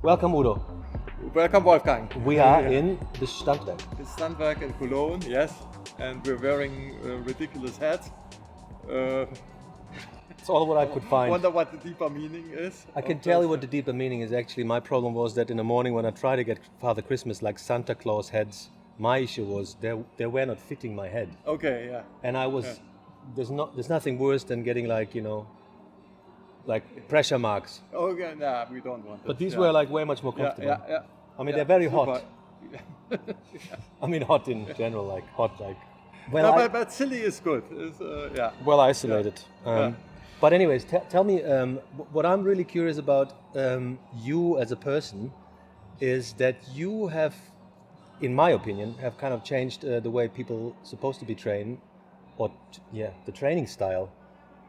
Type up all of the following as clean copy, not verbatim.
Welcome, Udo. Welcome, Wolfgang. We are in the Standwerk. The Standwerk in Cologne, yes, and we're wearing ridiculous hats. It's all what I could find. Wonder what the deeper meaning is. I can tell you what the deeper meaning is. Actually, my problem was that in the morning when I tried to get Father Christmas like Santa Claus heads, my issue was they were not fitting my head. Okay, yeah. And I was there's nothing worse than getting like pressure marks. Okay, nah, we don't want it. But these were like way much more comfortable. Yeah. I mean, they're very super. hot. I mean, hot in general, like hot, like. But silly is good. It's, Well isolated. But anyways, tell me, what I'm really curious about you as a person is that you have, in my opinion, have kind of changed the way people supposed to be trained, or the training style.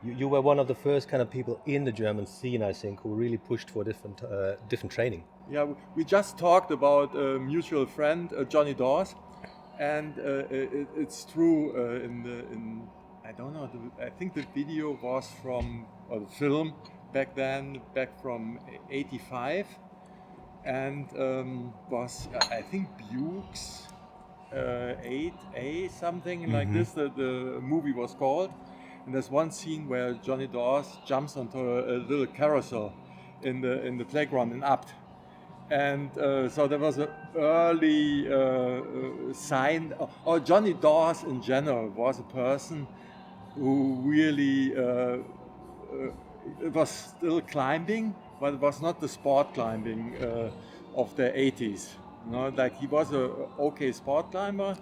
You were one of the first kind of people in the German scene, I think, who really pushed for different training. Yeah, we just talked about a mutual friend, Johnny Dawes, and it's true. I don't know. I think the video was or the film back from '85, and was I think Buick's 8A something like this. The movie was called. And there's one scene where Johnny Dawes jumps onto a little carousel in the playground in Abt. And so there was an early sign, or Johnny Dawes in general was a person who really was still climbing, but it was not the sport climbing of the 80s. You know, like he was a okay sport climber,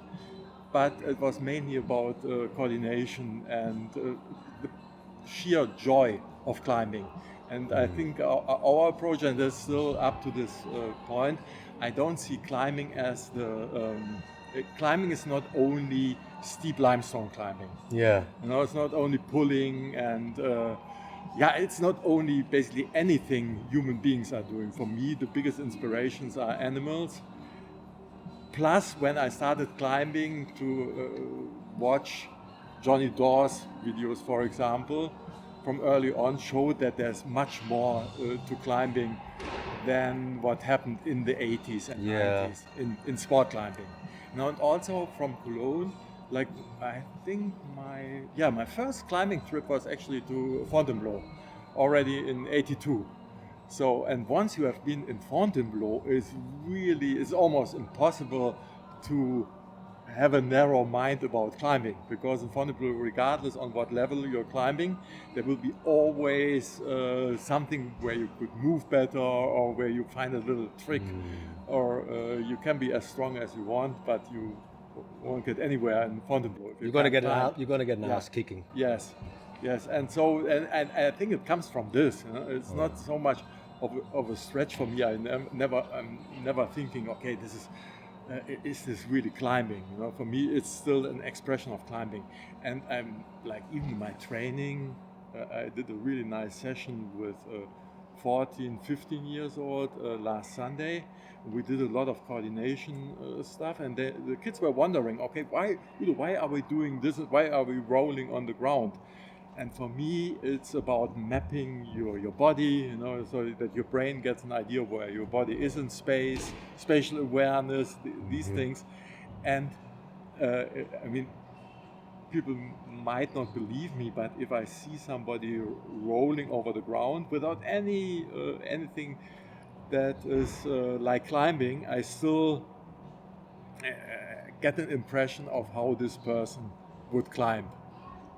but it was mainly about coordination and the sheer joy of climbing. And I think our approach, and that's still up to this point, I don't see climbing as climbing is not only steep limestone climbing. Yeah. You know, it's not only pulling and it's not only basically anything human beings are doing. For me, the biggest inspirations are animals. Plus, when I started climbing to watch Johnny Dawes videos, for example, from early on, showed that there's much more to climbing than what happened in the 80s and 90s in sport climbing. Now, and also from Cologne, like I think my first climbing trip was actually to Fontainebleau, already in '82. So, and once you have been in Fontainebleau, it's almost impossible to have a narrow mind about climbing, because in Fontainebleau, regardless on what level you're climbing, there will be always something where you could move better, or where you find a little trick, or you can be as strong as you want, but you won't get anywhere in Fontainebleau. You're gonna get an ass kicking. Yes, and so and I think it comes from this. You know? It's not so much of a stretch for me. I'm never thinking, okay, is this really climbing? You know, for me, it's still an expression of climbing. And I'm like, even in my training, I did a really nice session with 14, 15 years old last Sunday. We did a lot of coordination stuff, and the kids were wondering, okay, why are we doing this? Why are we rolling on the ground? And for me, it's about mapping your body, you know, so that your brain gets an idea of where your body is in space, spatial awareness, these things. And I mean, people might not believe me, but if I see somebody rolling over the ground without anything that is like climbing, I still get an impression of how this person would climb.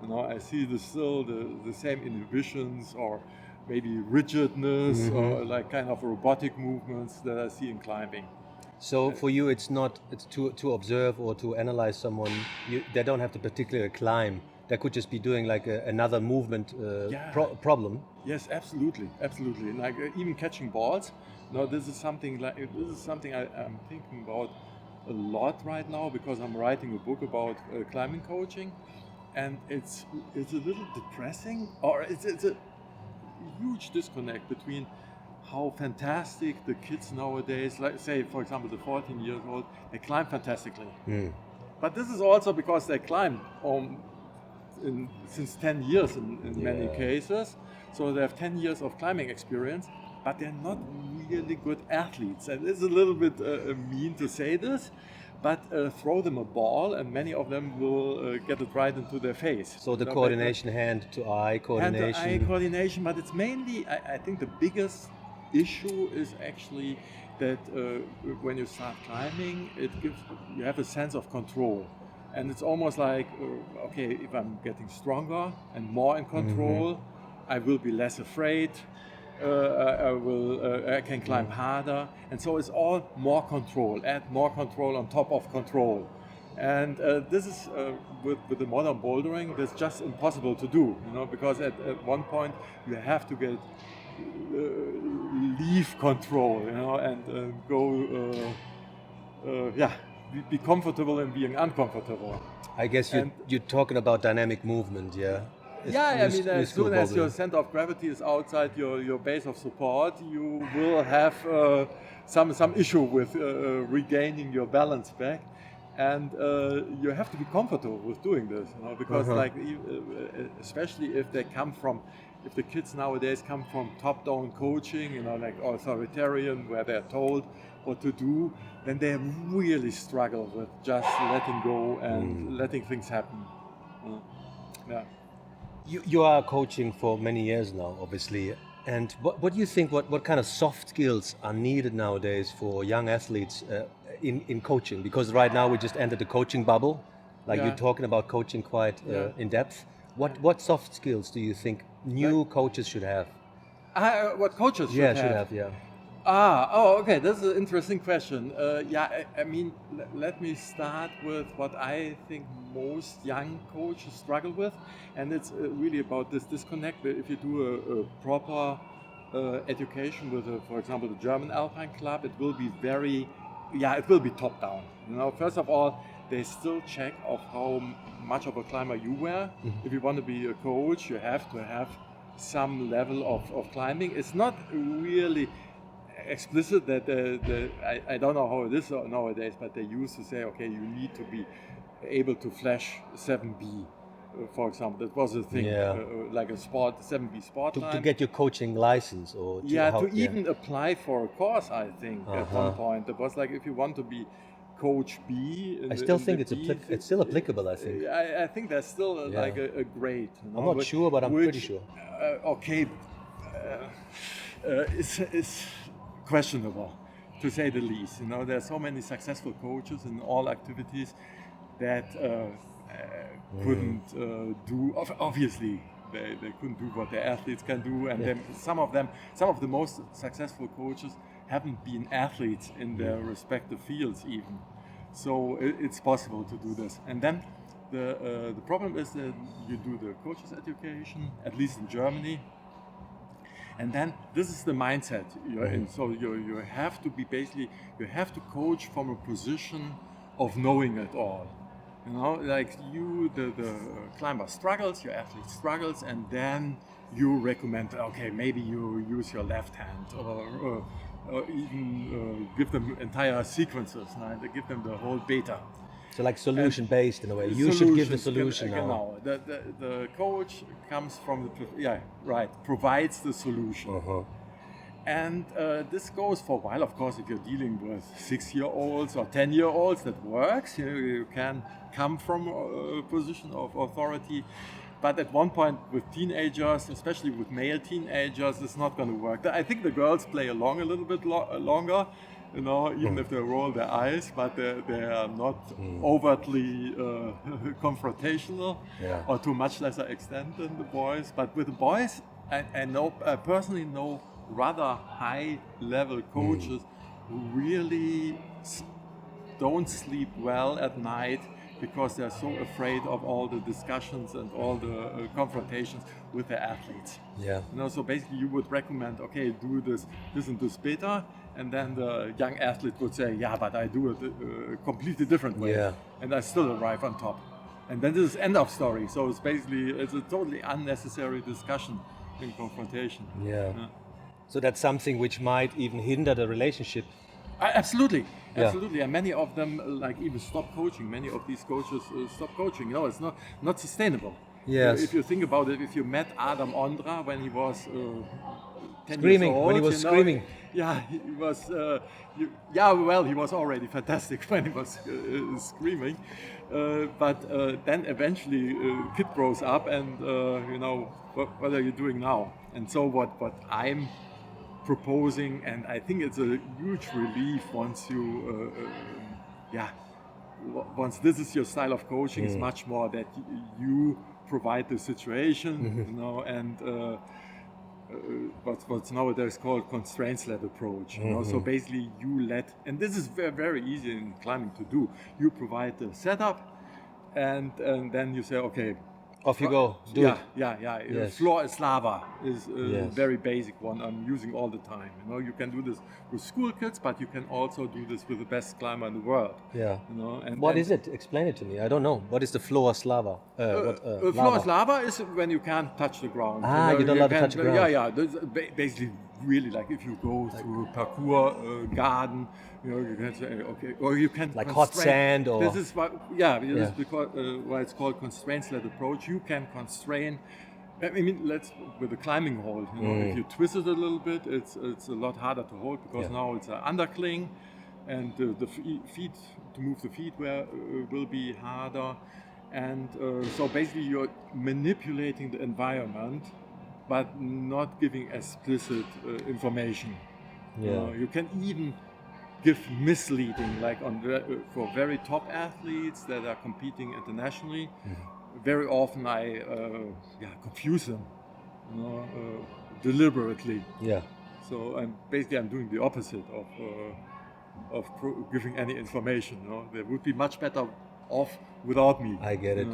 You know, I see still the same inhibitions, or maybe rigidness, or like kind of robotic movements that I see in climbing. So for you, it's to observe or to analyze someone. They don't have to particularly climb. They could just be doing like another movement problem. Yes, absolutely. Like even catching balls. No, this is something I'm thinking about a lot right now, because I'm writing a book about climbing coaching. And it's a little depressing, or huge disconnect between how fantastic the kids nowadays, like say, for example, the 14 years old, they climb fantastically. But this is also because they climb since 10 years in many cases. So they have 10 years of climbing experience, but they're not really good athletes. And it's a little bit mean to say this, but throw them a ball and many of them will get it right into their face. So the coordination, hand-to-eye coordination. Hand-to-eye coordination, but it's mainly, I think the biggest issue is actually that when you start climbing, you have a sense of control. And it's almost like, okay, if I'm getting stronger and more in control, I will be less afraid. I can climb harder, and so it's all more control. Add more control on top of control, and this is with the modern bouldering, that's just impossible to do. Because at one point you have to get leave control, and be comfortable in being uncomfortable. I guess you're talking about dynamic movement, yeah. As soon as your center of gravity is outside your base of support, you will have some issue with regaining your balance back, and you have to be comfortable with doing this, because especially if the kids nowadays come from top-down coaching, like authoritarian, where they're told what to do, then they really struggle with just letting go and letting things happen. You are coaching for many years now, obviously. And what do you think, what kind of soft skills are needed nowadays for young athletes in coaching? Because right now we just entered the coaching bubble. You're talking about coaching quite in depth. What soft skills do you think new coaches should have? What coaches should have? Okay, this is an interesting question. Let me start with what I think most young coaches struggle with, and it's really about this disconnect. If you do a proper education with, for example, the German Alpine Club, it will be it will be top down. First of all, they still check of how much of a climber you were. If you want to be a coach, you have to have some level of climbing. It's not really explicit that I don't know how it is nowadays, but they used to say, okay, you need to be able to flash 7B, for example. That was a thing, like a 7B sport line. To get your coaching license, or even apply for a course. I think at one point it was like, if you want to be Coach B. I still think it's still applicable. I think. I think there's still like a grade. I'm not sure, but I'm pretty sure. It's questionable, to say the least. There are so many successful coaches in all activities that couldn't do. Obviously, they couldn't do what their athletes can do, and then some of the most successful coaches haven't been athletes in their respective fields even. So it's possible to do this. And then the problem is that you do the coaches education, at least in Germany. And then this is the mindset you're in. So you have to be you have to coach from a position of knowing it all. The climber struggles, your athlete struggles, and then you recommend, okay, maybe you use your left hand, or even give them entire sequences, give them the whole beta. So like solution-based in a way. You should give the solution now. The coach comes from provides the solution. And this goes for a while. Of course, if you're dealing with 6-year-olds or 10-year-olds, that works. You can come from a position of authority. But at one point with teenagers, especially with male teenagers, it's not going to work. I think the girls play along a little bit longer, even if they roll their eyes, but they are not overtly confrontational, or to much lesser extent than the boys. But with the boys, I personally know rather high-level coaches who really don't sleep well at night because they're so afraid of all the discussions and all the confrontations with their athletes. So basically you would recommend, okay, do this and this better, and then the young athlete would say, but I do it a completely different way, and I still arrive on top. And then this is end of story. So it's a totally unnecessary discussion in confrontation. Yeah. So that's something which might even hinder the relationship. Absolutely, Yeah. absolutely, and many of them like even stop coaching. Many of these coaches stop coaching. You know, it's not sustainable. Yes. If you think about it, if you met Adam Ondra when he was 10 Screaming, years old, when he was screaming. Yeah, he was. Well, he was already fantastic when he was screaming. But then eventually, kid grows up, and what are you doing now? And so what I'm proposing, and I think it's a huge relief once you, once this is your style of coaching, it's much more that you provide the situation, and what's nowadays called constraints-led approach. So basically, you let, and this is very, very easy in climbing to do. You provide the setup, and then you say, okay. Off you go. Do it. Yeah. Yes. Floor is lava is a Yes. very basic one I'm using all the time. You can do this with school kids, but you can also do this with the best climber in the world. Yeah. And what is it? Explain it to me. I don't know. What is the floor lava? Floor is lava is when you can't touch the ground. You're not allowed to touch the ground. Yeah. This is basically, really, like if you go through a parkour garden, you can say, okay, or you can like hot sand, or this is why, this is because why it's called constraints-led approach. You can constrain. I mean, with the climbing hold. If you twist it a little bit, it's a lot harder to hold because now it's an undercling, and the feet, to move the feet will be harder, and so basically you're manipulating the environment, but not giving explicit information. You can even give misleading, like for very top athletes that are competing internationally. Very often I confuse them, deliberately. Yeah. So I'm doing the opposite of giving any information. They would be much better off without me. I get it.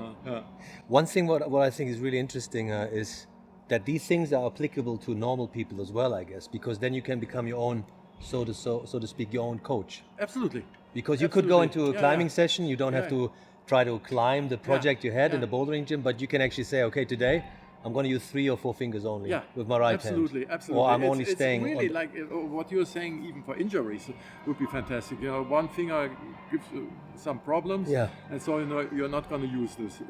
One thing what I think is really interesting is that these things are applicable to normal people as well, I guess, because then you can become your own, so to speak, your own coach. Absolutely. Because you could go into a climbing session, you don't have to try to climb the project you had in the bouldering gym, but you can actually say, okay, today I'm going to use 3 or 4 fingers only with my right hand. Absolutely. Or I'm only staying. It's really like what you're saying, even for injuries, would be fantastic. One finger gives you some problems, and so you're not going to use this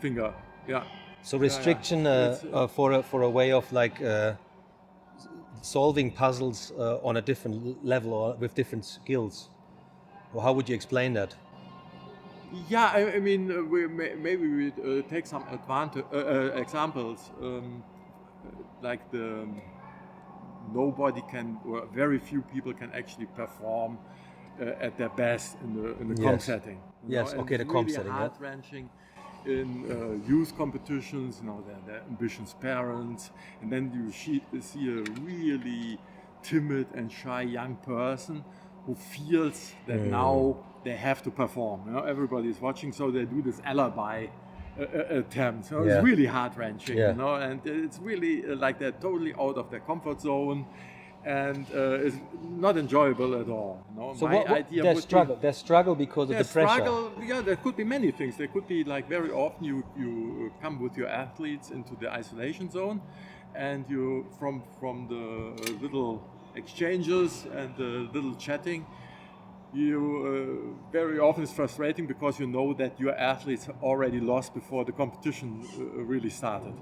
finger. Yeah. So restriction for a way of like solving puzzles on a different level or with different skills. Or how would you explain that? Yeah, I mean, maybe we take some examples, like nobody can, or very few people can actually perform at their best in the comp setting. Yes, okay, the comp setting. Heart-wrenching in youth competitions, they're ambitious parents, and then you see a really timid and shy young person who feels that now they have to perform. Everybody is watching, so they do this alibi attempt. It's really heart-wrenching, and it's really like they're totally out of their comfort zone, and it's not enjoyable at all. So their struggle because of the pressure. There could be many things. There could be like very often you come with your athletes into the isolation zone, and you from the little exchanges and the little chatting, you very often it's frustrating because you know that your athletes already lost before the competition really started.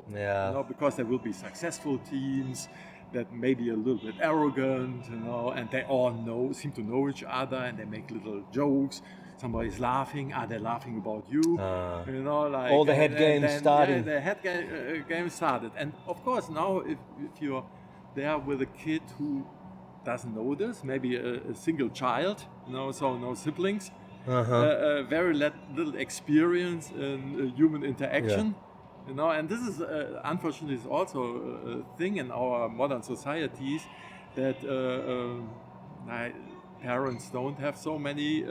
Because there will be successful teams that may be a little bit arrogant, and they all seem to know each other, and they make little jokes. Somebody's laughing. Are they laughing about you? Like all the head games starting. The head game started, and of course now if you're there with a kid who doesn't know this, maybe a single child, so no siblings, very little experience in human interaction, and this is unfortunately is also a thing in our modern societies that parents don't have so many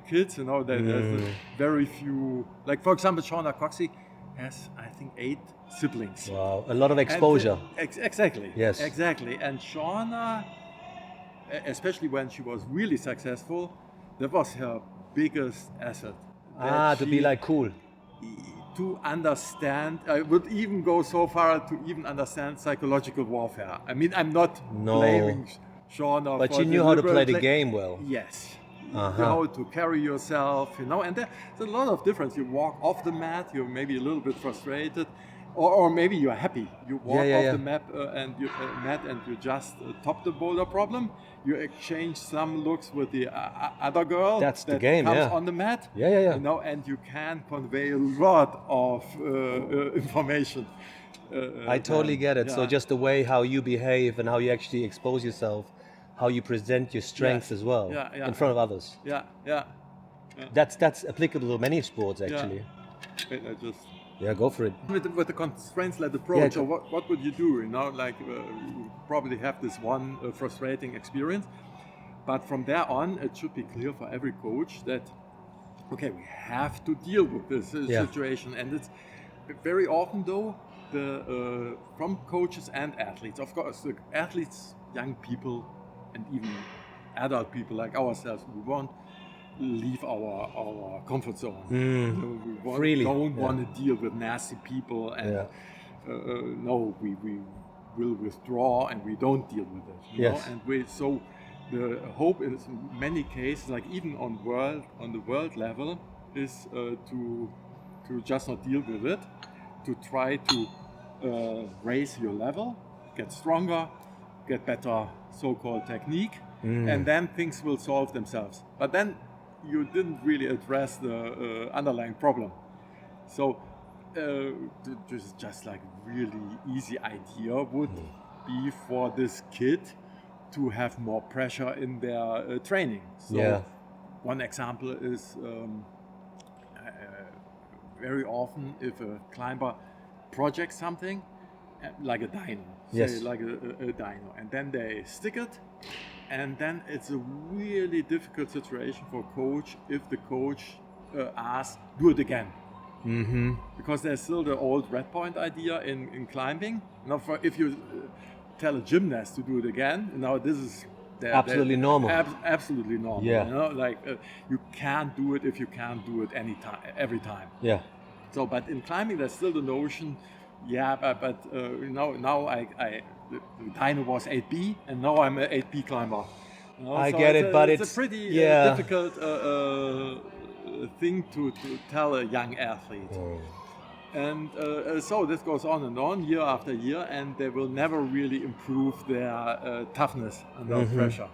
kids, there's very few, like for example Shauna Coxey has I think 8 siblings. Wow, a lot of exposure. Exactly. Yes. Exactly. And Shauna, especially when she was really successful, that was her biggest asset. To be like cool. to understand. I would even go so far to even understand psychological warfare. I mean, I'm not blaming Sean. But you knew how to play the game well. Yes. How to carry yourself, and there's a lot of difference. You walk off the mat, you're maybe a little bit frustrated, or maybe you're happy. You walk off the mat and you just top the boulder problem. You exchange some looks with the other girl. That's the game, comes on the mat. And you can convey a lot of information. I totally get it. So just the way how you behave and how you actually expose yourself, how you present your strengths as well in front of others. That's applicable to many sports actually. Go for it. With the constraints-led approach, so what would you do? You probably have this one frustrating experience, but from there on, it should be clear for every coach that, okay, we have to deal with this situation, and it's very often though, from coaches and athletes, of course, the athletes, young people, and even adult people like ourselves, we won't leave our comfort zone. We don't want to deal with nasty people, and no, we will withdraw and we don't deal with it. And so the hope is in many cases, like even on the world level, is to just not deal with it, to try to raise your level, get stronger, get better so-called technique, and then things will solve themselves. But then you didn't really address the underlying problem. So this is just like really easy idea would be for this kid to have more pressure in their training. So one example is very often if a climber projects something like a dyno, like a dyno, and then they stick it, and then it's a really difficult situation for a coach if the coach asks, do it again. Because there's still the old red point idea in climbing. If you tell a gymnast to do it again, this is absolutely normal. Absolutely normal. You can't do it if you can't do it every time. So, but in climbing, there's still the notion. But now the dyno was 8B, and now I'm an 8B climber. I get it, but it's a pretty difficult thing to tell a young athlete. And so this goes on and on, year after year, and they will never really improve their toughness under pressure.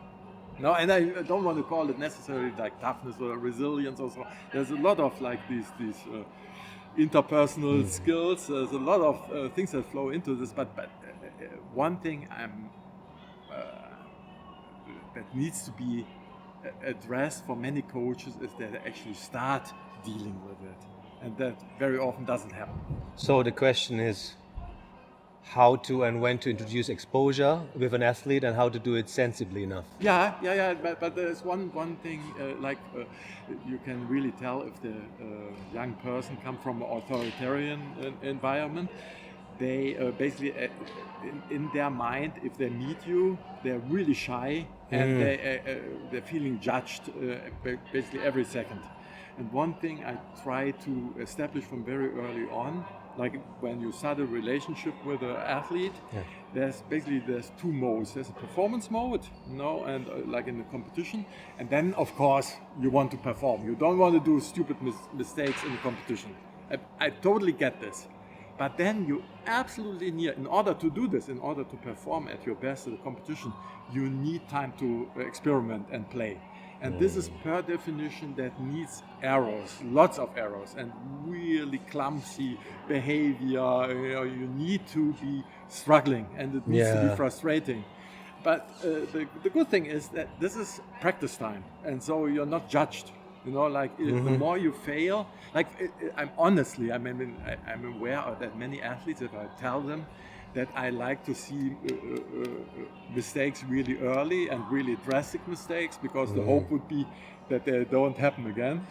No, and I don't want to call it necessarily like toughness or resilience or so. There's a lot of like these interpersonal skills. There's a lot of things that flow into this, but one thing that needs to be addressed for many coaches is that they actually start dealing with it, and that very often doesn't happen. So the question is how to and when to introduce exposure with an athlete and how to do it sensibly enough. But there's one thing you can really tell if the young person comes from an authoritarian environment. They basically, in their mind, if they meet you, they're really shy and they're feeling judged basically every second. And one thing I try to establish from very early on, like when you start a relationship with an athlete, there's two modes. There's a performance mode, and like in the competition, and then of course you want to perform. You don't want to do stupid mistakes in the competition. I totally get this. But then you absolutely need, in order to do this, in order to perform at your best at the competition, you need time to experiment and play. And this is per definition that needs errors, lots of errors, and really clumsy behavior. You need to be struggling, and it needs to be frustrating. But the good thing is that this is practice time, and so you're not judged. The more you fail, I'm aware of that many athletes, if I tell them that I like to see mistakes really early and really drastic mistakes, because the hope would be that they don't happen again.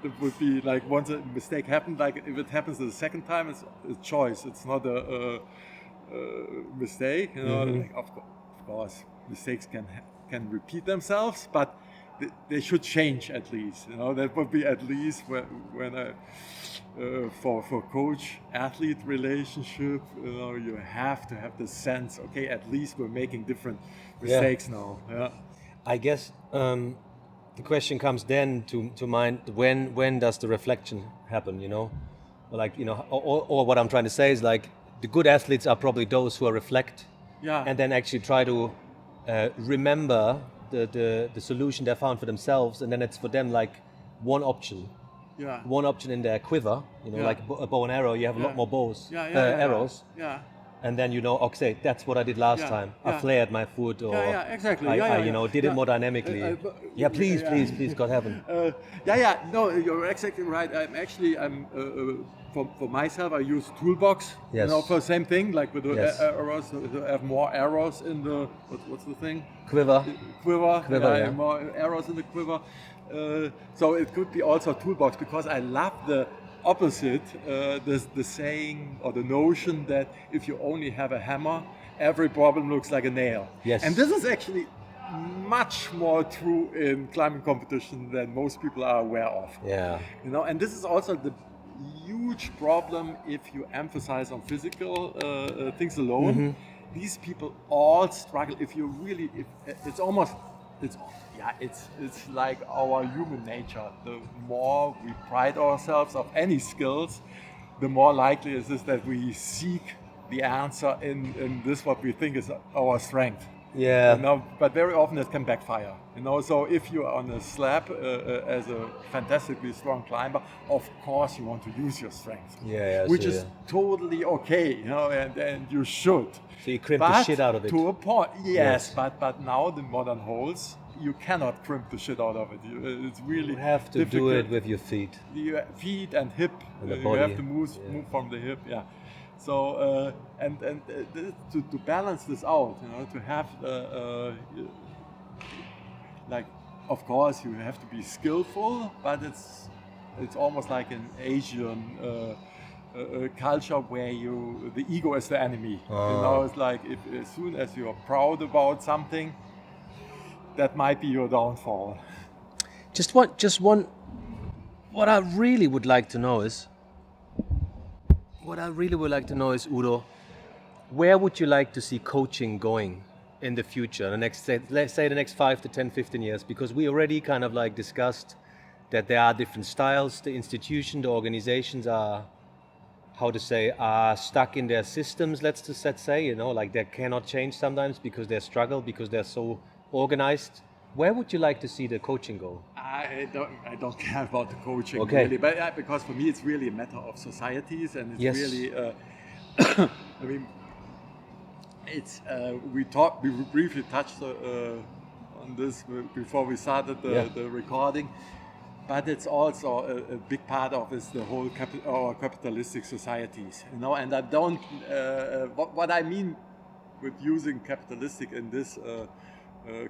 It would be like once a mistake happened, like if it happens the second time, it's a choice. It's not a mistake. Of course, mistakes can repeat themselves, but they should change at least. That would be at least when I for coach-athlete relationship. You have to have the sense. Okay, at least we're making different mistakes now. Yeah. I guess the question comes then to mind, when does the reflection happen? Or what I'm trying to say is like the good athletes are probably those who reflect, and then actually try to remember the solution they found for themselves, and then it's for them like one option in their quiver. Like a bow and arrow, you have a lot more arrows. Yeah. And then okay, that's what I did last time. I flared my foot, or exactly. I did it more dynamically. Please, God heaven. No, you're exactly right. For myself, I use toolbox. Yes. For the same thing, like with the arrows, to have more arrows in the what's the thing? Quiver. More arrows in the quiver. So it could be also a toolbox, because I love the opposite, the saying or the notion that if you only have a hammer, every problem looks like a nail. Yes. And this is actually much more true in climbing competition than most people are aware of. Yeah. And this is also the huge problem if you emphasize on physical things alone. Mm-hmm. These people all struggle. It's like our human nature. The more we pride ourselves of any skills, the more likely it is that we seek the answer in this what we think is our strength. Yeah. But very often it can backfire. So if you're on a slab as a fantastically strong climber, of course you want to use your strength. Which is totally okay. And you should. So you crimp the shit out of it. To a point, yes. But now the modern holes, you cannot crimp the shit out of it. It's really you have to difficult. do it with your feet. Your feet and hip. And the you body. have to move from the hip. Yeah. So to balance this out, to have of course you have to be skillful, but it's almost like an Asian culture where the ego is the enemy. It's like as soon as you are proud about something, that might be your downfall. Just one. What I really would like to know is, Udo, where would you like to see coaching going in the future? Let's say the next 5 to 10, 15 years, because we already kind of like discussed that there are different styles. The institution, the organizations are stuck in their systems, let's say, like they cannot change sometimes because they're so organized. Where would you like to see the coaching go? I don't care about the coaching really, but because for me it's really a matter of societies, and it's really. I mean, it's we briefly touched on this before we started the recording, but it's also a big part of is the whole our capitalistic societies, And I don't. What I mean with using capitalistic in this.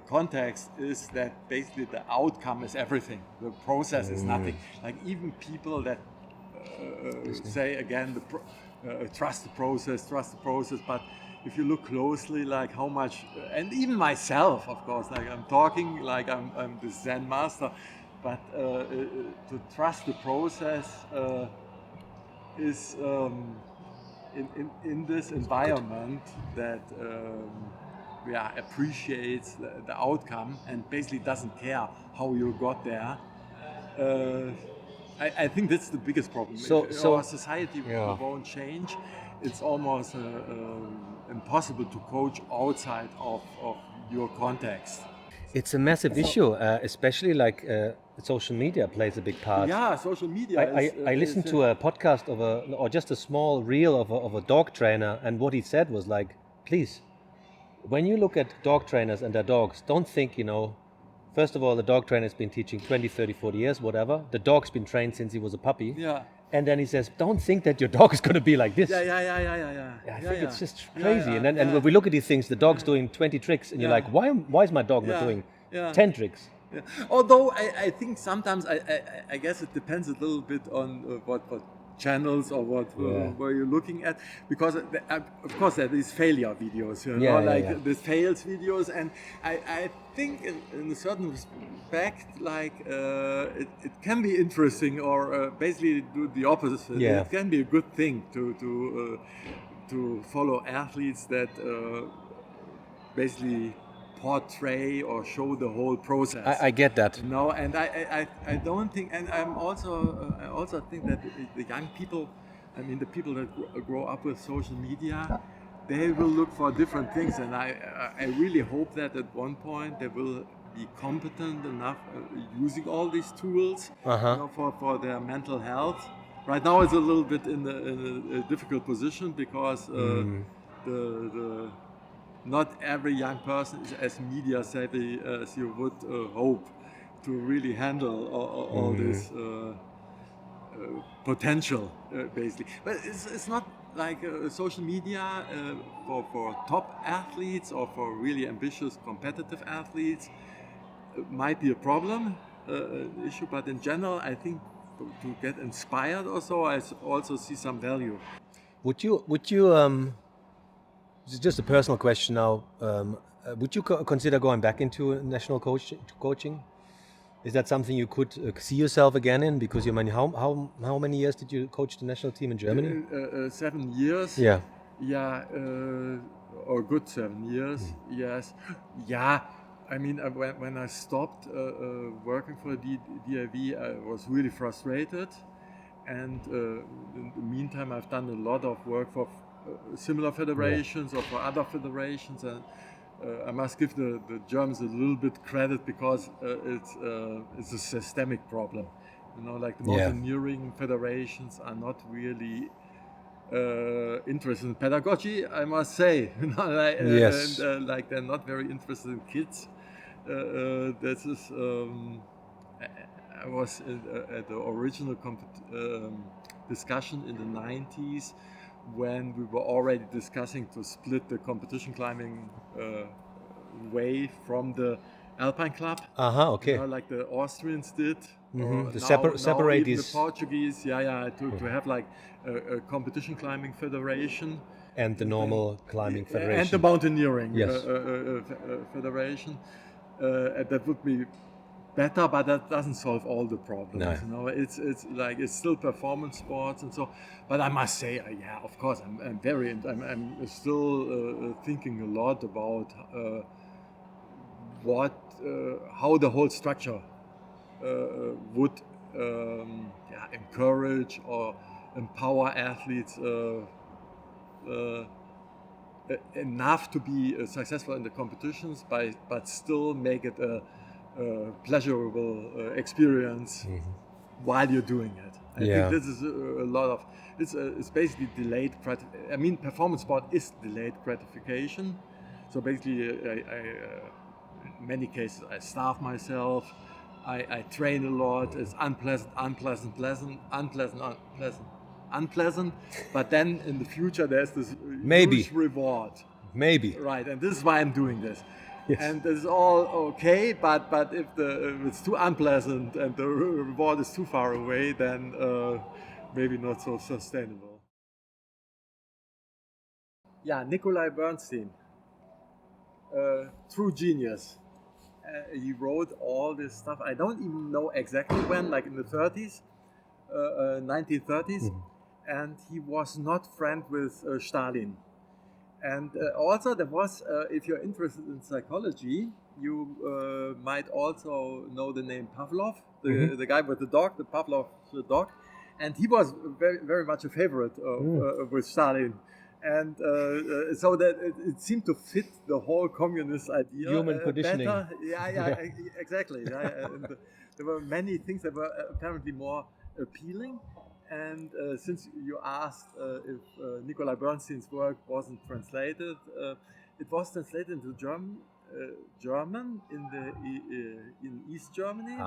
Context is that basically the outcome is everything. The process is nothing. Like even people that say again, trust the process. But if you look closely, like how much, and even myself, of course, like I'm talking like I'm the Zen master, but to trust the process is in this environment that. Appreciates the outcome and basically doesn't care how you got there. I think that's the biggest problem. If our society won't change, it's almost impossible to coach outside of your context. It's a massive issue, especially like social media plays a big part. Yeah, social media. I listened to a podcast or just a small reel of a dog trainer, and what he said was like, please, when you look at dog trainers and their dogs, don't think, first of all, the dog trainer's been teaching 20, 30, 40 years, whatever. The dog's been trained since he was a puppy. Yeah. And then he says, don't think that your dog is going to be like this. Yeah. I think it's just crazy. And when we look at these things, the dog's doing 20 tricks, and you're like, why is my dog not doing 10 tricks? Yeah. Although I think sometimes, I guess it depends a little bit on what channels or what were you looking at? Because of course there is failure videos, these fails videos, and I think in a certain respect, like it can be interesting, or basically do the opposite. Yeah. It can be a good thing to follow athletes that basically portray or show the whole process. I get that. No, and I don't think, and I also think that the young people, I mean the people that grow up with social media, they will look for different things, and I really hope that at one point they will be competent enough using all these tools for their mental health. Right now it's a little bit in a difficult position because the not every young person is as media savvy as you would hope to really handle all this potential, basically. But it's not like social media for top athletes or for really ambitious competitive athletes might be a problem issue, but in general I think to get inspired or so, I also see some value. Would you this is just a personal question now. Would you consider going back into national coaching? Is that something you could see yourself again in? Because you mean, how many years did you coach the national team in Germany? 7 years. Yeah. Yeah, or good 7 years. Yes. Yeah. I mean, when I stopped working for the DIV, I was really frustrated, and in the meantime, I've done a lot of work for similar federations or for other federations, and I must give the Germans a little bit credit because it's a systemic problem. You know, like the mountaineering federations are not really interested in pedagogy, I must say. Yes. And like they're not very interested in kids. This is. I was at the original discussion in the 90s when we were already discussing to split the competition climbing way from the Alpine Club. Okay. You know, like the Austrians did. Separate even these. The Portuguese, to have like a competition climbing federation. And the normal climbing federation. And the mountaineering yes. federation. That would be better, but that doesn't solve all the problems. No. You know, it's still performance sports and so. But I must say, of course, I'm still thinking a lot about how the whole structure would encourage or empower athletes enough to be successful in the competitions, but still make it a pleasurable experience while you're doing it. I think this is a lot of it's basically delayed gratification. I mean, performance sport is delayed gratification. So basically, in many cases, I starve myself. I train a lot. It's unpleasant. But then in the future, there's this huge reward. Maybe. Right, and this is why I'm doing this. Yes. And this is all okay, but if it's too unpleasant and the reward is too far away, then maybe not so sustainable. Yeah, Nikolai Bernstein, true genius. He wrote all this stuff. I don't even know exactly when, like in the 30s, 1930s, and he was not friend with Stalin. And also there was, if you're interested in psychology, you might also know the name Pavlov, the guy with the dog, the Pavlov dog. And he was very, very much a favorite with Stalin. And so that it seemed to fit the whole communist idea. Human conditioning. Better. Yeah, exactly. And there were many things that were apparently more appealing. And since you asked if Nikolai Bernstein's work wasn't translated, it was translated into German in East Germany,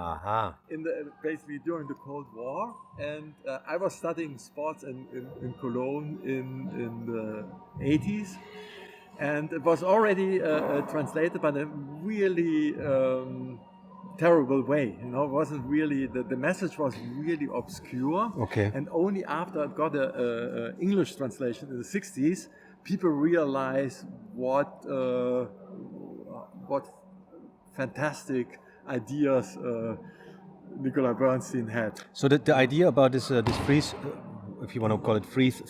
basically during the Cold War. And I was studying sports in Cologne in the 80s, and it was already translated, but really terrible way. You know, it wasn't really the message was really obscure. Okay. And only after it got a English translation in the 60s, people realized what fantastic ideas Nikolai Bernstein had. So the idea about this freeze, if you want to call it freeze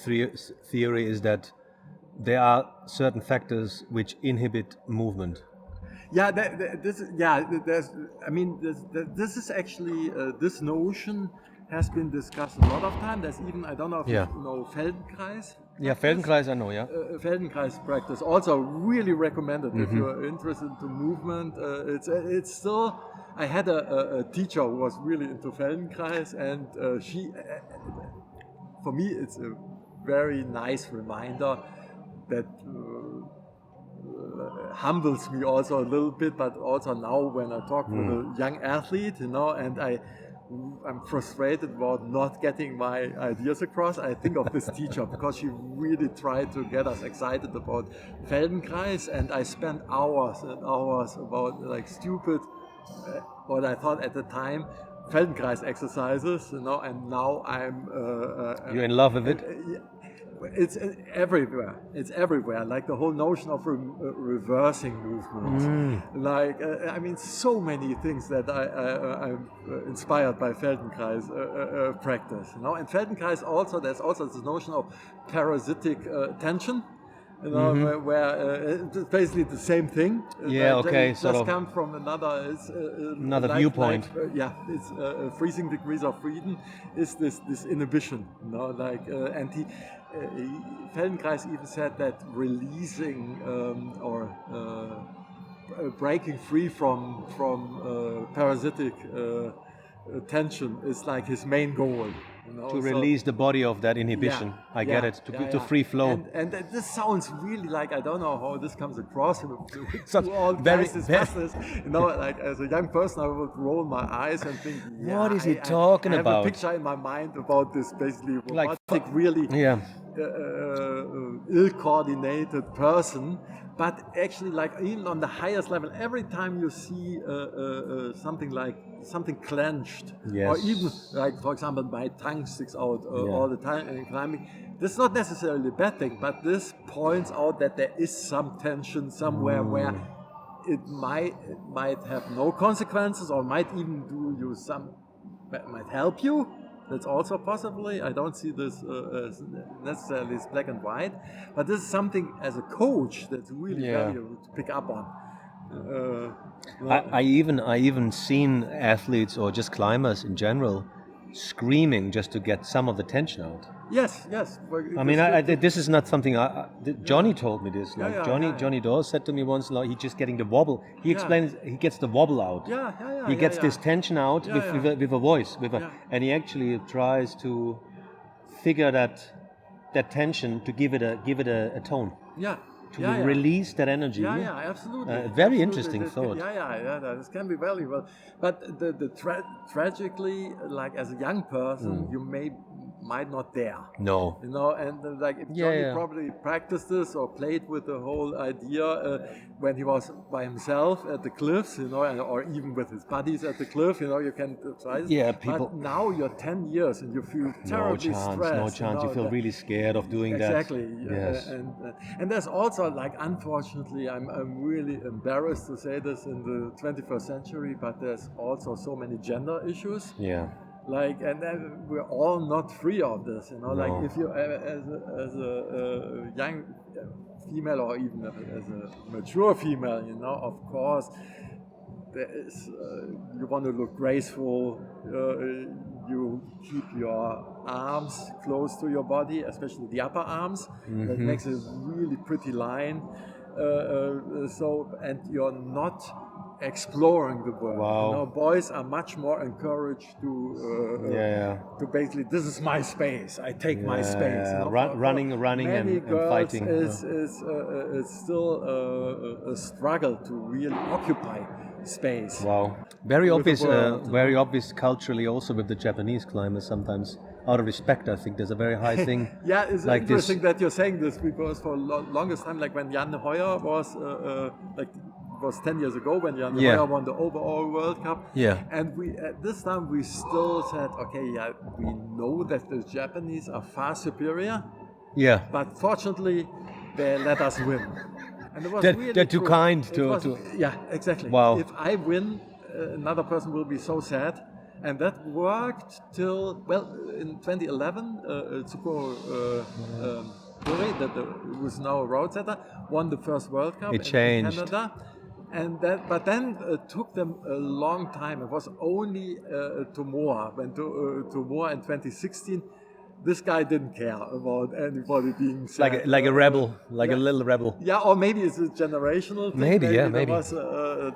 theory, is that there are certain factors which inhibit movement. Yeah, this is actually this notion has been discussed a lot of time. There's even, I don't know if you know Feldenkrais. Yeah, Feldenkrais I know, yeah. Feldenkrais practice, also really recommended if you're interested into movement. It's still, I had a teacher who was really into Feldenkrais, and she, for me, it's a very nice reminder that humbles me also a little bit, but also now when I talk with a young athlete, you know, and I'm frustrated about not getting my ideas across, I think of this teacher because she really tried to get us excited about Feldenkrais, and I spent hours and hours about like stupid, what I thought at the time, Feldenkrais exercises, you know, and now I'm... You're in love with it? It's everywhere. It's everywhere. Like the whole notion of reversing movement. Like I mean, so many things that I'm inspired by Feldenkrais practice. You know, and Feldenkrais also there's also this notion of parasitic tension. You know, where it's basically the same thing. Yeah, okay. Just come from another viewpoint. It's freezing degrees of freedom is this inhibition. You know, like Feldenkrais even said that releasing or breaking free from parasitic tension is like his main goal. You know? To release the body of that inhibition. I get it. To free flow. And this sounds really like, I don't know how this comes across. So all guys discuss this. You know, like as a young person, I would roll my eyes and think, what is he talking about? I have a picture in my mind about this basically robotic, really ill-coordinated person. But actually, like even on the highest level, every time you see something clenched, or even like, for example, my tongue sticks out all the time and climbing, this is not necessarily a bad thing, but this points out that there is some tension somewhere where it might have no consequences, or might even do you might help you. That's also possibly. I don't see this as necessarily as black and white, but this is something as a coach that's really valuable to pick up on. I even seen athletes or just climbers in general screaming just to get some of the tension out. Yes. I mean, this is not something Johnny told me this. Like Johnny Dawes said to me once, like, he's just getting the wobble. He explains he gets the wobble out. He gets this tension out with a voice, and he actually tries to figure that tension to give it a tone. To release that energy. Absolutely. Very interesting thought. This can be valuable. But tragically, like as a young person, you might not dare. No. You know, and like if Johnny probably practiced this or played with the whole idea when he was by himself at the cliffs, you know, or even with his buddies at the cliff, you know, you can try this. Yeah, people. But now you're 10 years and you feel terribly stressed. No chance. You feel really scared of doing exactly. that. Yes. And there's also, like, unfortunately, I'm really embarrassed to say this in the 21st century, but there's also so many gender issues. Yeah. Like, and we're all not free of this, you know. No. Like, if you, as a young female, or even as a mature female, you know, of course, there is, you want to look graceful. You keep your arms close to your body, especially the upper arms. That makes a really pretty line. And you're not exploring the world. Wow. You know, boys are much more encouraged to basically, this is my space. I take my space. You know? Running and fighting. It's still a struggle to really occupy space. Wow. Very obvious culturally also with the Japanese climbers sometimes. Out of respect, I think there's a very high thing. It's like interesting that you're saying this, because for longest time, like when Jan Hoyer was was 10 years ago when Jan Yeah. Hoyer won the overall World Cup. Yeah. And we at this time we still said, okay, yeah, we know that the Japanese are far superior, Yeah. but fortunately they let us win. And it was really They're too true. kind It to, was- to. Yeah, exactly. Wow. If I win, another person will be so sad. And that worked till, well, in 2011, Tsuko Kure, who is now a road setter, won the first World Cup It in changed. Canada. And that, but then it took them a long time. It was only Tomoa went to Tomoa in 2016. This guy didn't care about anybody being sad. Like a rebel, like yeah. a little rebel. Yeah, or maybe it's a generational thing. Maybe, yeah, there maybe. was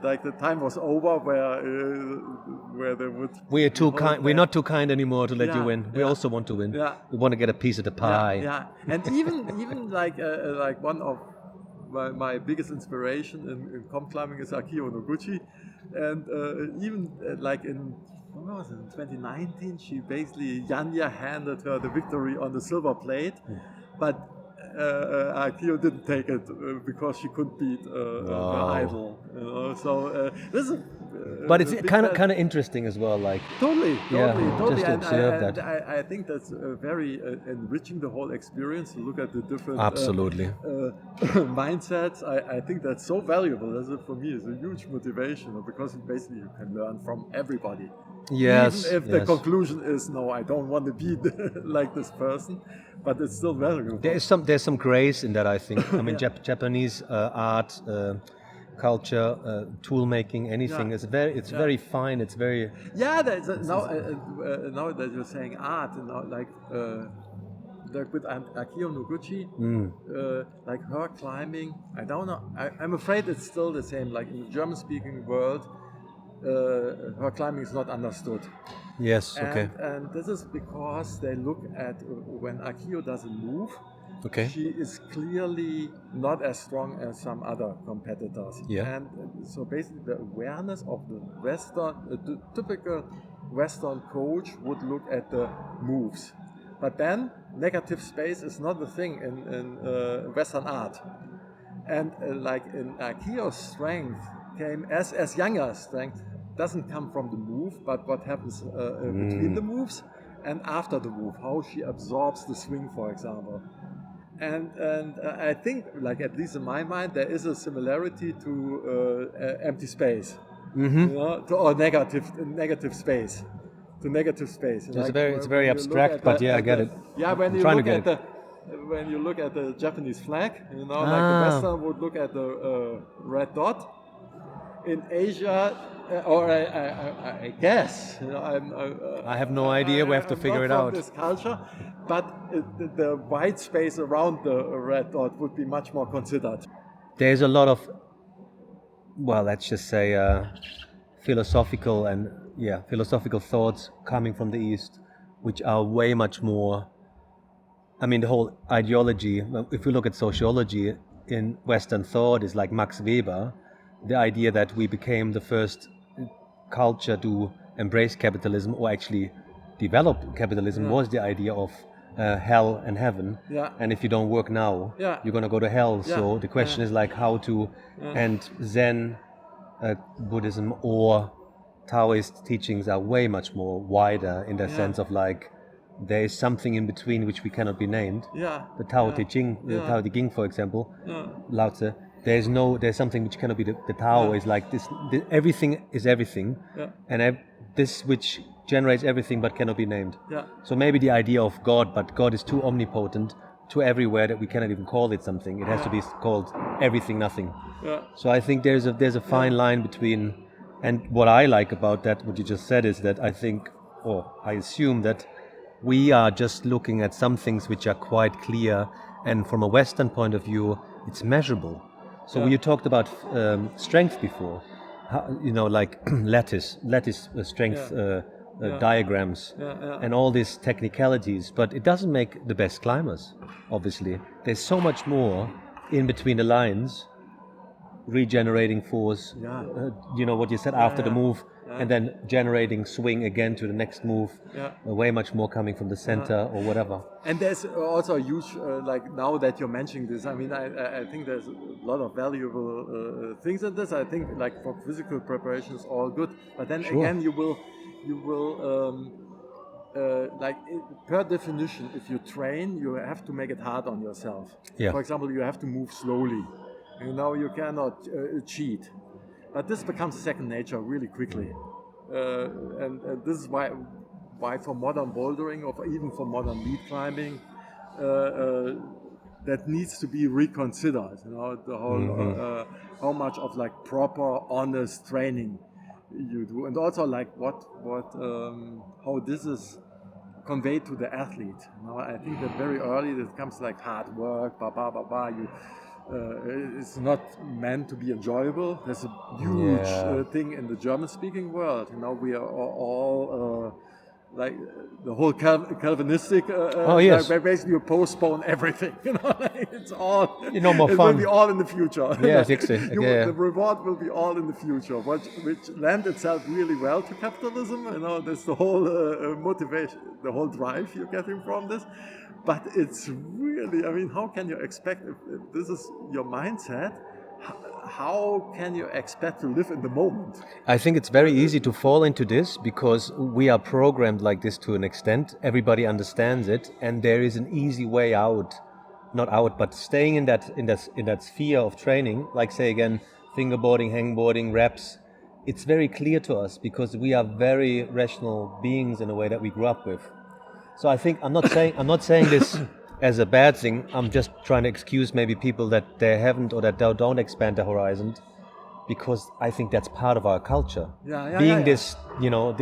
like the time was over where they would. We are too hold kind. We're back. not too kind anymore to let you Yeah, win. We yeah. also want to win. Yeah. We want to get a piece of the pie. Yeah, and even like one of my biggest inspiration in comp climbing is Akio Noguchi, and even like in. When was it? In 2019, she basically Yanya handed her the victory on the silver plate, but Akio didn't take it because she couldn't beat her idol. You know? So this is. But it's kind of interesting as well. Like Totally. just to observe and that. I think that's very enriching the whole experience to look at the different Absolutely. mindsets. I think that's so valuable. For me, it's a huge motivation because basically you can learn from everybody. Yes. Even if the conclusion is no, I don't want to be like this person, but it's still valuable. There's some grace in that, I think. I mean, Japanese art, culture, tool making, anything is very fine. It's very now that you're saying art, like with Akio Noguchi, like her climbing. I don't know. I'm afraid it's still the same. Like in the German-speaking world, her climbing is not understood. Yes. Okay. And this is because they look at when Akio doesn't move. Okay. She is clearly not as strong as some other competitors. Yeah. And so basically the awareness of the the typical Western coach would look at the moves. But then negative space is not the thing in Western art. And like in Akio's strength came as younger strength doesn't come from the move, but what happens between the moves and after the move, how she absorbs the swing, for example. And I think, like at least in my mind, there is a similarity to empty space, you know, or negative space, to negative space. It's very abstract, but I get it. Yeah, when you look at the Japanese flag, you know, like the Western would look at the red dot. In Asia, or I guess, you know, I have no idea. We have to figure it out. This culture, but the white space around the red dot would be much more considered. There's a lot of, well, let's just say, philosophical thoughts coming from the East, which are way much more. I mean, the whole ideology. If we look at sociology in Western thought, is like Max Weber. The idea that we became the first culture to embrace capitalism or actually develop capitalism was the idea of hell and heaven. Yeah. And if you don't work now, you're going to go to hell. Yeah. So the question is like how to, and Zen Buddhism or Taoist teachings are way much more wider in the sense of like there is something in between which we cannot be named. Yeah. The Tao Te Ching, the Tao Te Ching, for example, Lao Tzu. There's something which cannot be the Tao is like this everything is everything, and this which generates everything but cannot be named. Yeah. So maybe the idea of God, but God is too omnipotent, too everywhere that we cannot even call it something. It has to be called everything, nothing. Yeah. So I think there's a fine line between, and what I like about that, what you just said, is that I think, or I assume that we are just looking at some things which are quite clear, and from a Western point of view, it's measurable. So when you talked about strength before, you know, like lattice strength diagrams and all these technicalities, but it doesn't make the best climbers, obviously. There's so much more in between the lines regenerating force, you know what you said, after the move, and then generating swing again to the next move, way much more coming from the center or whatever. And there's also a huge, like now that you're mentioning this, I mean, I think there's a lot of valuable things in this. I think like for physical preparation is all good, but then again you will like per definition, if you train, you have to make it hard on yourself. Yeah. For example, you have to move slowly. You know, you cannot cheat. But this becomes second nature really quickly. And this is why for modern bouldering or even for modern lead climbing, that needs to be reconsidered. You know, the whole how much of like proper, honest training you do, and also like how this is conveyed to the athlete. You know, I think that very early it comes like hard work, it's not meant to be enjoyable. There's a huge thing in the German-speaking world. You know, we are all like the whole Calvinistic. Where basically you postpone everything. You know, like it's all. More it fun. will be all in the future. Yes, exactly. The reward will be all in the future, which lends itself really well to capitalism. You know, that's the whole motivation, the whole drive you're getting from this. But it's really, I mean, how can you expect, if this is your mindset, how can you expect to live in the moment? I think it's very easy to fall into this because we are programmed like this to an extent. Everybody understands it, and there is an easy way out. Not out, but staying in that sphere of training, like say again, fingerboarding, hangboarding, reps. It's very clear to us because we are very rational beings in a way that we grew up with. So I think I'm not saying this as a bad thing. I'm just trying to excuse maybe people that they haven't or that don't expand their horizon, because I think that's part of our culture. This, you know,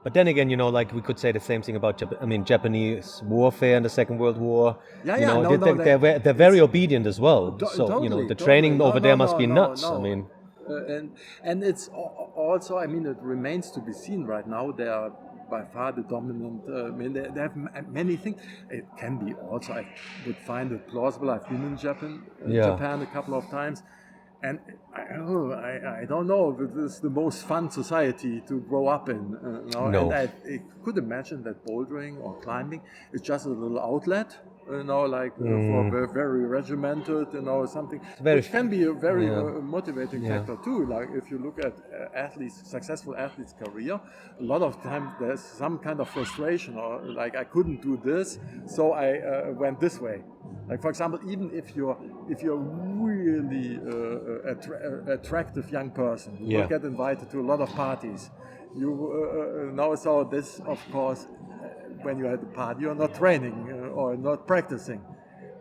but then again, you know, like we could say the same thing about Japanese warfare in the Second World War. They're very obedient as well. So you know, the training over there must be nuts. I mean, and it's also, I mean, it remains to be seen right now. They are by far the dominant. I mean, they have many things. It can be also, I would find it plausible. I've been in Japan a couple of times, and I don't know if this is the most fun society to grow up in. No. And I could imagine that bouldering or climbing is just a little outlet. You know, like for very regimented, you know, something which can be a very motivating factor too. Like if you look at successful athletes' career, a lot of times there's some kind of frustration, or like I couldn't do this, so I went this way. Like for example, even if you're really attractive young person, you will get invited to a lot of parties. You know, so this of course. When you're at the party, you're not training or not practicing.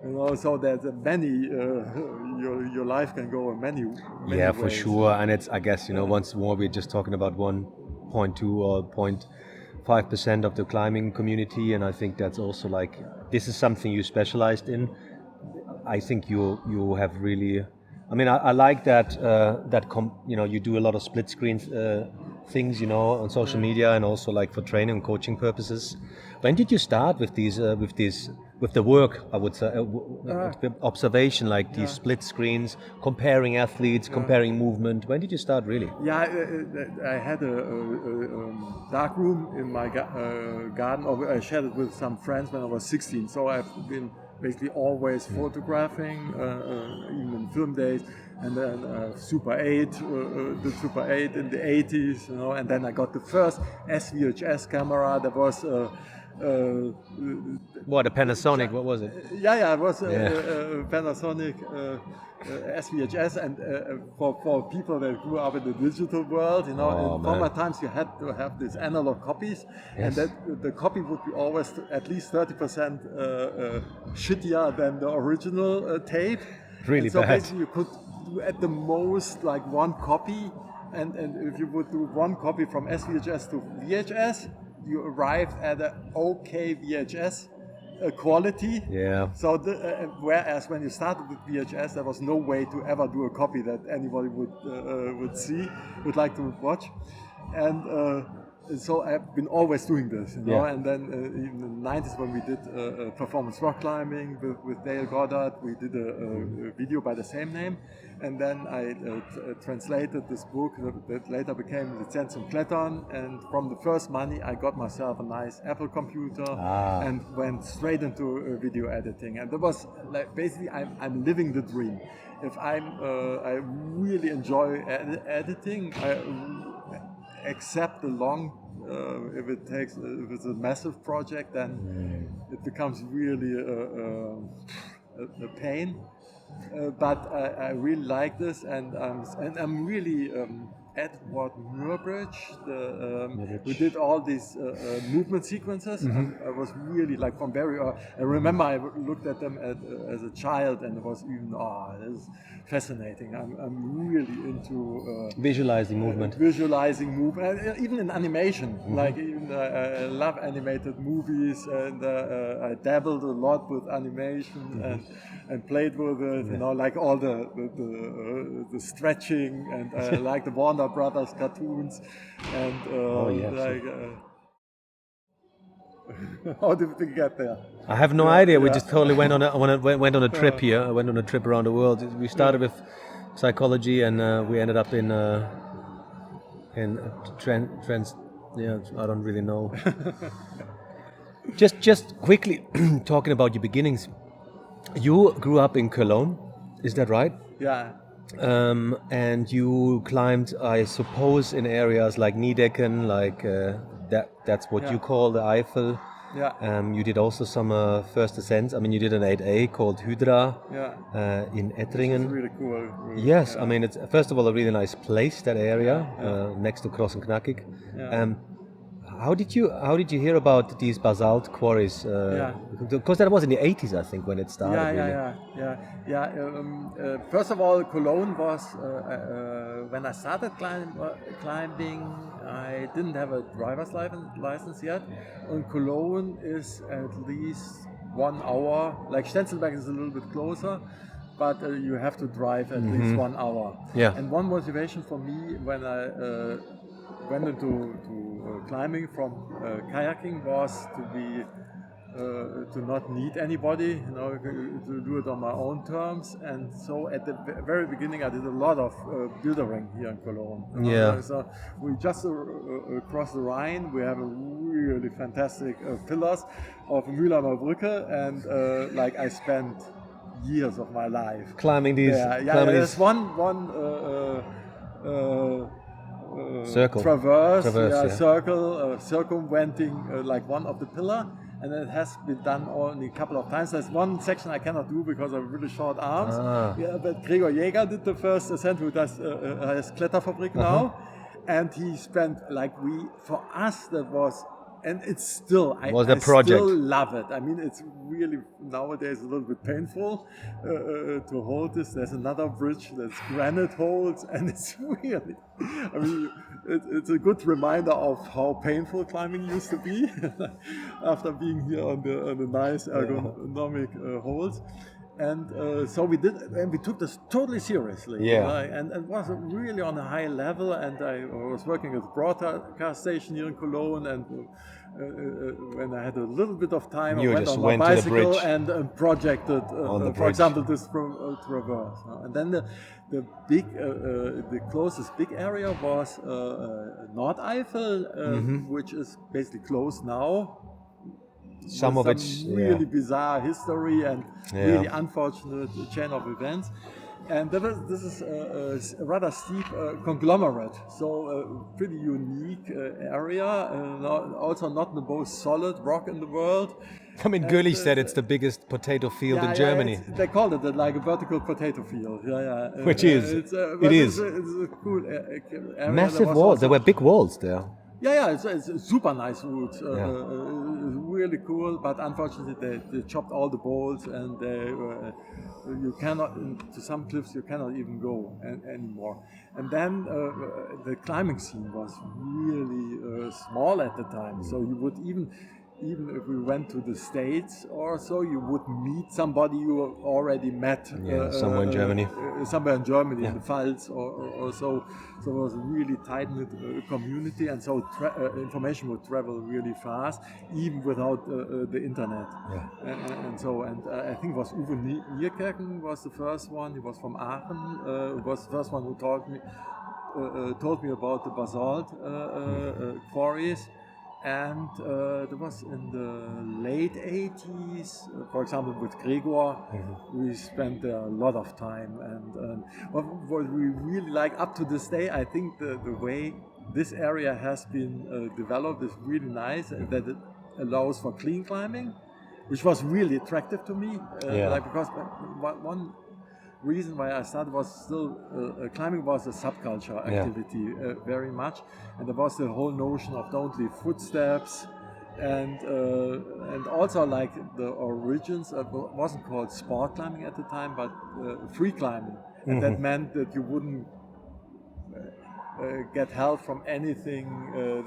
You know, so there's many. Your life can go in many ways. For sure. And it's, I guess, you know, once more we're just talking about 1.2 or 0.5% of the climbing community, and I think that's also like this is something you specialized in. I think you have really. I mean, I like that you know, you do a lot of split screens things, you know, on social media, and also like for training and coaching purposes. When did you start with the work? I would say observation, like these split screens, comparing athletes, comparing movement. When did you start really? I had a dark room in my garden. I shared it with some friends when I was 16. So I've been basically always photographing, even in film days, and then Super 8, the Super 8 in the 80s, you know, and then I got the first SVHS camera. That was what, a Panasonic? What was it? It was a Panasonic SVHS, and for people that grew up in the digital world, you know, in former times you had to have these analog copies, and that the copy would be always at least 30% shittier than the original tape. Really and so bad. basically you could do at the most like one copy, and if you would do one copy from SVHS to VHS, you arrived at an okay VHS quality. Yeah. So whereas when you started with VHS, there was no way to ever do a copy that anybody would like to watch, and so I've been always doing this, you know. Yeah. And then even in the 90s when we did performance rock climbing with Dale Goddard, we did a video by the same name. And then I translated this book that later became Lizenz zum Klettern. And from the first money, I got myself a nice Apple computer and went straight into video editing. And that was like basically I'm living the dream. If I really enjoy editing, except the long. If it's a massive project, then it becomes really a pain. But I really like this, and I'm really Edward Murbridge, who did all these movement sequences. I was really like from very early. I remember I looked at them as a child, and it was even this is fascinating. I'm really into visualizing movement. Even in animation. Like even I love animated movies, and I dabbled a lot with animation and played with it. You know, like all the stretching, and I like the Warner Brothers cartoons, and how did we get there? I have no idea. We just totally went on a trip here. I went on a trip around the world. We started with psychology, and we ended up in trans. Yeah, I don't really know. just quickly talking about your beginnings. You grew up in Cologne, is that right? Yeah. And you climbed, I suppose, in areas like Nideggen, like that's what you call the Eifel. Yeah. You did also some first ascents. I mean, you did an 8A called Hydra in Ettringen. It's really cool. Yes, I mean, it's first of all a really nice place, that area, next to Cross and Knackig. Yeah. How did you hear about these basalt quarries? Because that was in the 80s, I think, when it started. First of all, Cologne was when I started climbing. I didn't have a driver's license yet, and Cologne is at least 1 hour. Like Stenzlberg is a little bit closer, but you have to drive at least 1 hour. Yeah. And one motivation for me when I went into climbing from kayaking was to not need anybody, you know, to do it on my own terms. And so at the very beginning, I did a lot of bouldering here in Cologne. Yeah. So we just across the Rhine, we have a really fantastic pillars of Mühlheimer Brücke, and like I spent years of my life climbing these. There's one circle. Traverse, circle, circumventing like one of the pillar, and it has been done only a couple of times. There's one section I cannot do because of really short arms. But Gregor Jäger did the first ascent, who does has Kletterfabrik now, and he spent for us that was. And it's still, I still love it. I mean, it's really nowadays a little bit painful to hold this. There's another bridge that's granite holds, and it's really, I mean, it's a good reminder of how painful climbing used to be after being here on the nice ergonomic holds. And so we did, and we took this totally seriously. Yeah. And it was really on a high level. And I was working at the broadcast station here in Cologne, and when I had a little bit of time, I went on my bicycle and projected, for example, this traverse. And then the closest big area was Nord Eifel, which is basically closed now. Some of it's really bizarre history and really unfortunate chain of events. And this is a rather steep conglomerate, so a pretty unique area, also not the most solid rock in the world. I mean, Gulli said it's the biggest potato field in Germany. They called it like a vertical potato field. Which is. It's a cool area. Massive walls. There were big walls there. It's a super nice route, really cool. But unfortunately, they chopped all the bolts, and you cannot. To some cliffs, you cannot even go anymore. And then the climbing scene was really small at the time, so you would even. even if we went to the States or so, you would meet somebody you already met. Somewhere in Germany. Somewhere in Germany, in the Pfalz or so. So it was a really tight-knit community, and so information would travel really fast, even without the internet. And I think it was Udo Neumann was the first one. He was from Aachen. Was the first one who told me about the basalt quarries. And there was in the late 80s, for example, with Gregor, we spent there a lot of time. And what we really like up to this day, I think the way this area has been developed is really nice, that it allows for clean climbing, which was really attractive to me. Because one reason why I started was still climbing was a subculture activity very much, and there was the whole notion of don't leave footsteps, and also like the origins wasn't called sport climbing at the time, but free climbing, and that meant that you wouldn't get help from anything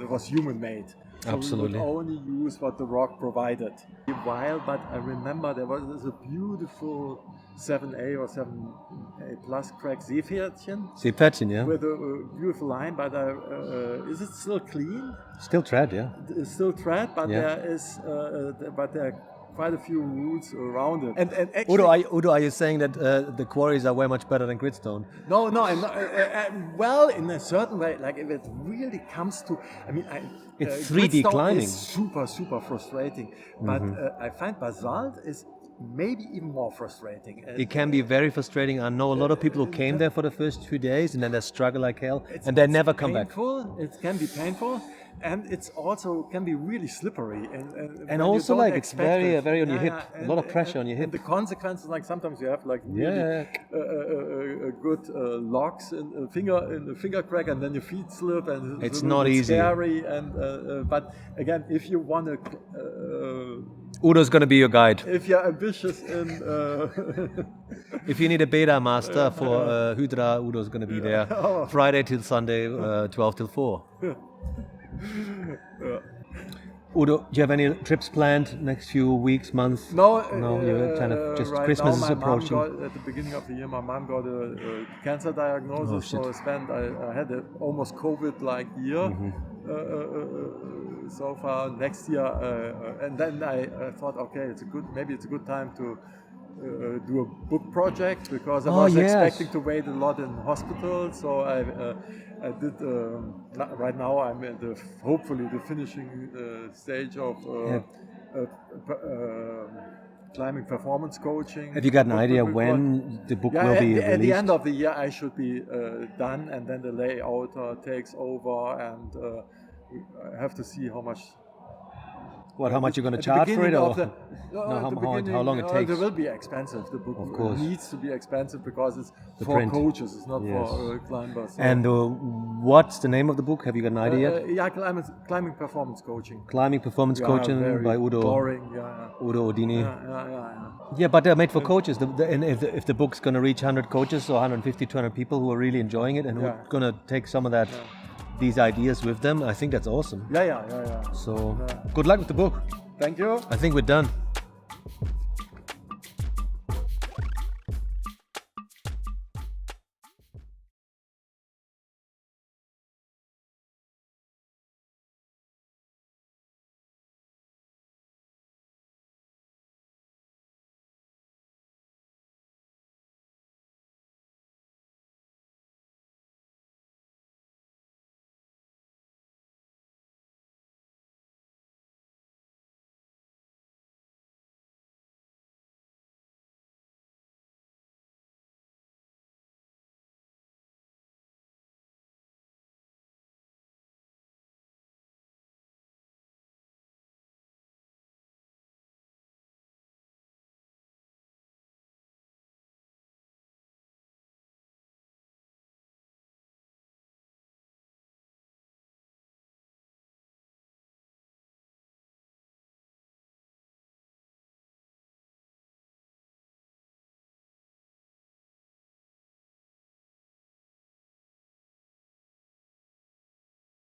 that was human made. So Absolutely. we would only use what the rock provided. A while, but I remember there was a beautiful 7A or 7A plus crack Seepferdchen, yeah. with a beautiful line, but is it still clean? Still tread, yeah. It's still tread, but there are quite a few routes around it. And actually, Udo, are you saying that the quarries are way much better than gritstone? No. Well, in a certain way, like if it really comes to, it's 3D gritstone climbing. is super frustrating. But I find basalt is maybe even more frustrating. It can be very frustrating. I know a lot of people who came there for the first 2 days and then they struggle like hell and they never come back. It can be painful. And it's also can be really slippery, and also like it's very on your hip, a lot of pressure on your hip. And the consequences, like sometimes you have like really good locks in the finger crack, and then your feet slip, and it's not easy. Scary, and but again, if you want to, Udo's going to be your guide. If you're ambitious in, if you need a beta master for Hydra, Udo's going to be there Friday till Sunday, 12 till 4. Udo, do you have any trips planned next few weeks, months? No, you're kind of just right Christmas now, is approaching. At the beginning of the year, my mom got a cancer diagnosis, so I had an almost COVID-like year so far. Next year, and then I thought, okay, maybe it's a good time to do a book project, because I was expecting to wait a lot in hospital, so I did. Right now, I'm at hopefully the finishing stage of climbing performance coaching. Have you got an idea when the book will be released? At the end of the year, I should be done, and then the layouter takes over, and I have to see how much. How much you're going to charge for it, or how long it takes? It will be expensive. The book of course needs to be expensive because it's for print. Coaches. It's not for climbers. So. And what's the name of the book? Have you got an idea yet? Climbing performance coaching. Climbing performance coaching by Udo. Boring, Udo Odini. Yeah, but they're made for coaches. And if the book's going to reach 100 coaches or 150, 200 people who are really enjoying it and who are going to take some of that. These ideas with them, I think that's awesome. Yeah. So, good luck with the book. Thank you. I think we're done.